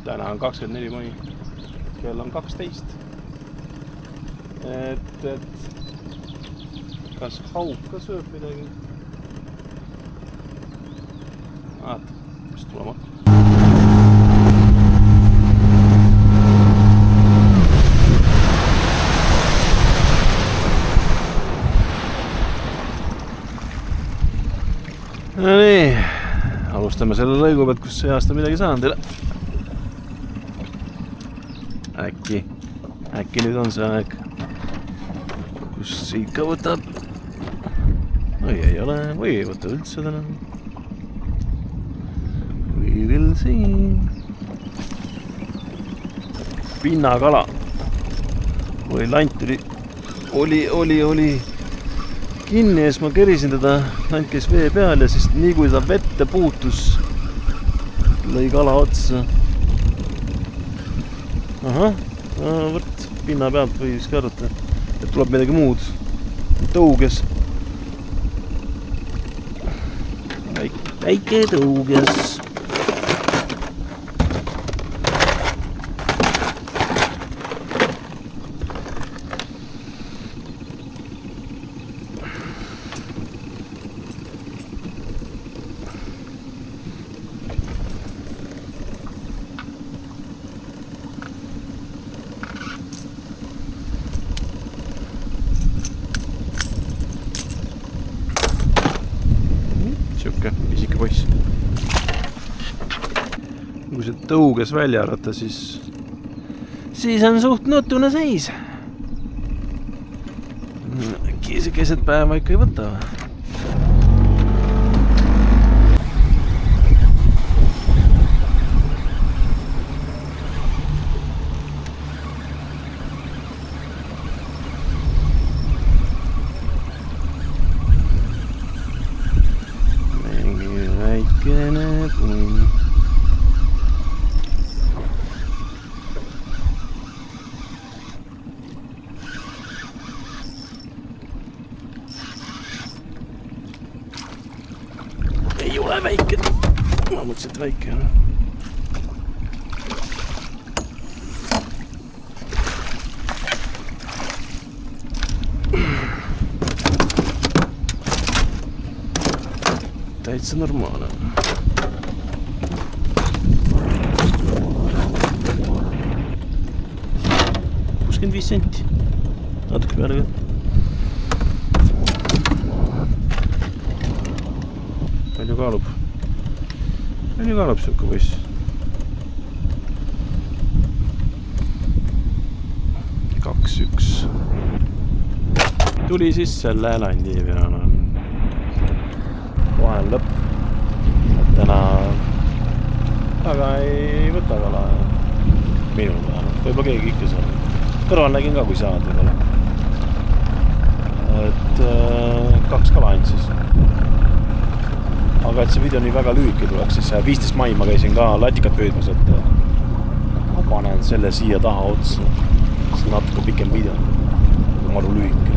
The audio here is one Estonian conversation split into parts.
täna on 24 mai, kell on 12. Et kas hauk ka sööb midagi? Vaata, mis tulema hakkab. No nii, alustame selle lõigu pealt, kus see aasta midagi saanud ei ole. Äkki nüüd on see aeg, kus siit ka võtab. Või ei ole, või ei võta üldse täna. We will see. Pinnakala. Või lant oli kinni ja siis ma kerisin teda, lant käis vee peal ja siis nii kui ta vette puutus, lõi kala otsa. Ahah, võrt pinna pealt võis ka arvata, et tuleb midagi muud. Tõuges. Väike tõuges. Siuke pisike poiss. Kui see tõuges välja arvata, siis on suht nutune seis. Äkki see keset päeva ikka ei võta või? Väikene punn. Ei ole väike. Ma mõtlesin, et väike on. Täitsa normaalne. $65 senti. Natuke peale ka. Palju kaalub? Palju kaalub siuke poiss? $2.1. Tuli siis selle landi peale. Vahel lõpp. Täna väga ei võta kala minul vähemalt. Võib-olla keegi ikka saab. Kõrval nägin ka, kui saad võib-olla. Et 2 kala ainult siis. Aga et see video nii väga lühike tuleks, siis 15 mai ma käisin ka latikat püüdmas, et ma panen selle siia taha otsa. See on natuke pikem video. Maru lühike.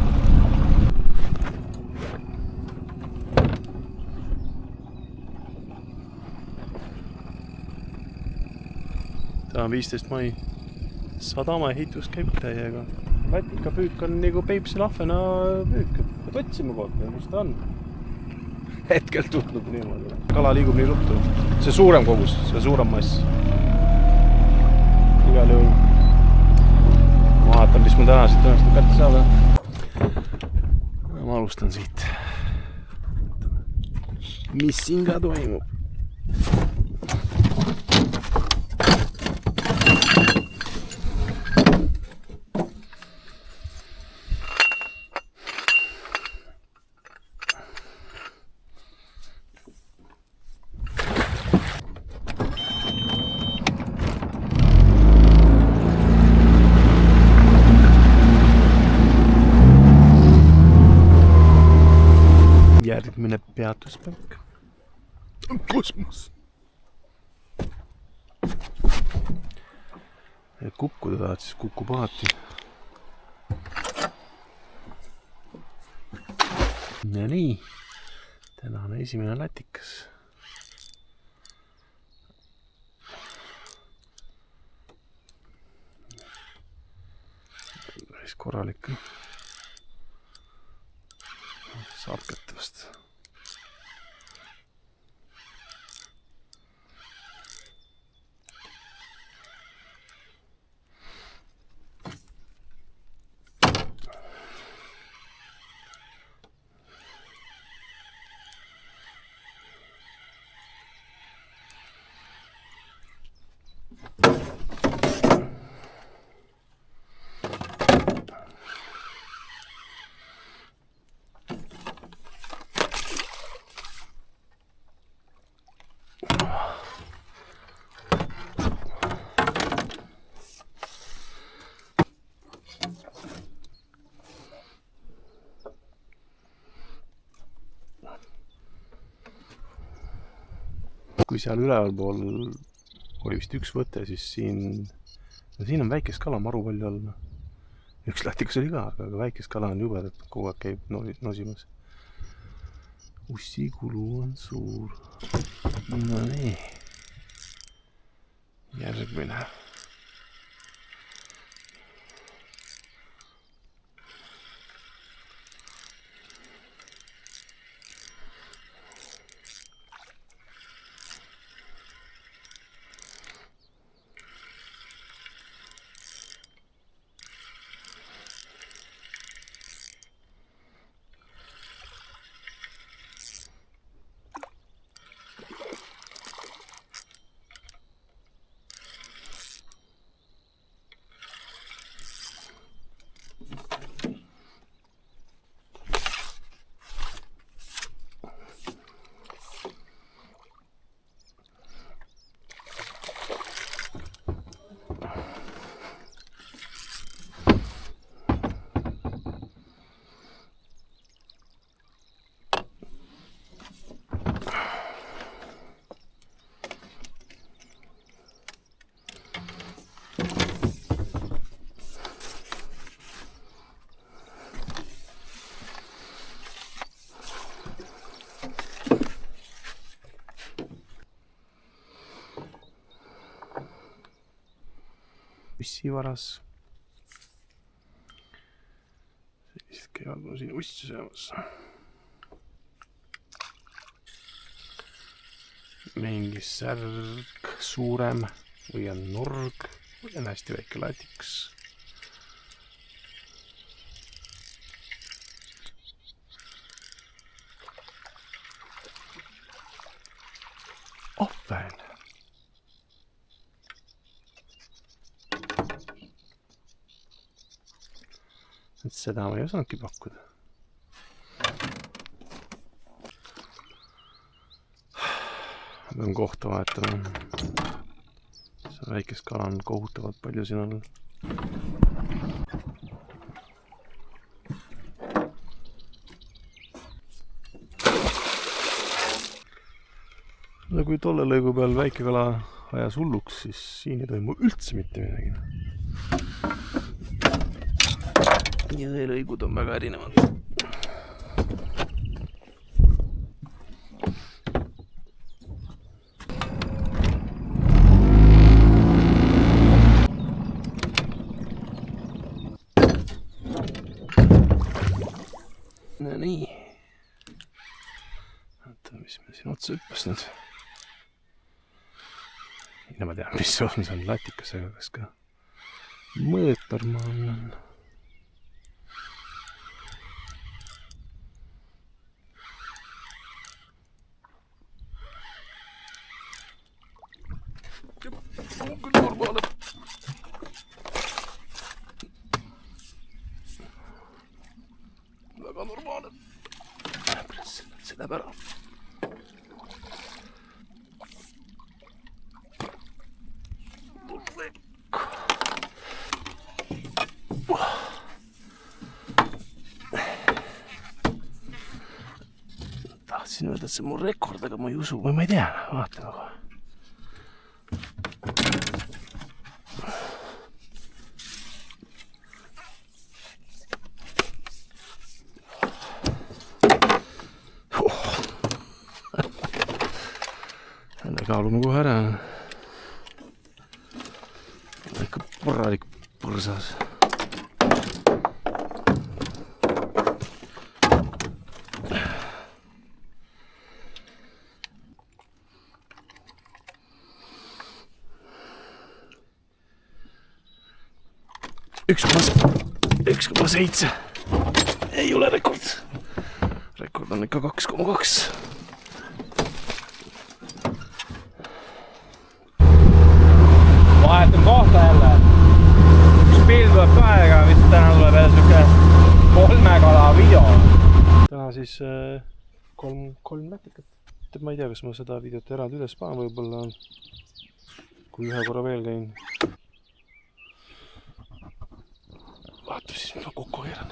Täna on 15 mai. Sadama ehitus käib täiega. Latika püük on nagu Peipsi lahvena püük. Et otsime kohta, mis ta on. Hetkel tundub niimoodi. Kala liigub nii ruttu. See suurem kogus, see suurem mass. Igal juhul. Ma vaatan, mis mul täna siit õnnestub kätte saada. Ma alustan siit. Mis siin ka toimub? Järgmine peatuspäik. Kosmos. Et kukkuda tahad, siis kukku pahati. Ja nii. Tänane esimene latikas. päris korralik salketust. Kui seal ülevalpool oli vist üks võte, siis siin on väikest kala maru palju all. Üks latikas oli ka, aga väikest kala on jubedalt, kogu aeg käib nosimas. Ussikulu on suur. No nii. Järgmine. Ussivaras. Sellised käivad mul siin ussi söömas. Mingi särg suurem või on nurg või on hästi väike latiks. Ahven. Et seda ma ei osanudki pakkuda. Ma pean kohta vahetama. See väikest kala on kohutavalt palju siin all. No kui tolle lõigu peal väike kala ajas hulluks, siis siin ei toimu üldse mitte midagi. Jõelõigud on väga erinevad. No nii. Oota, mis me siin otsa hüppas nüüd? Ja ma tean, mis on see latikas, aga kas ka mõõt normaalne on. On küll normaalne. Väga normaalne. See läheb ära. Tahtsin öelda, et see on mul rekord, aga ma ei usu või ma ei tea. Vaatame kohe. Kaalume kohe ära. Ikka korralik põrsas. 1,7. Ei ole rekord. Rekord on ikka 2,2. Vahetan kohta jälle. Üks pill tuleb ka aega, mis täna tuleb jälle siuke 3 kala video. Täna siis 3 lätikat. Ma ei tea, kas ma seda videot eraldi üles panen, võib-olla kui ühe korra veel käin. Vaatab siis, ma kokku keeran.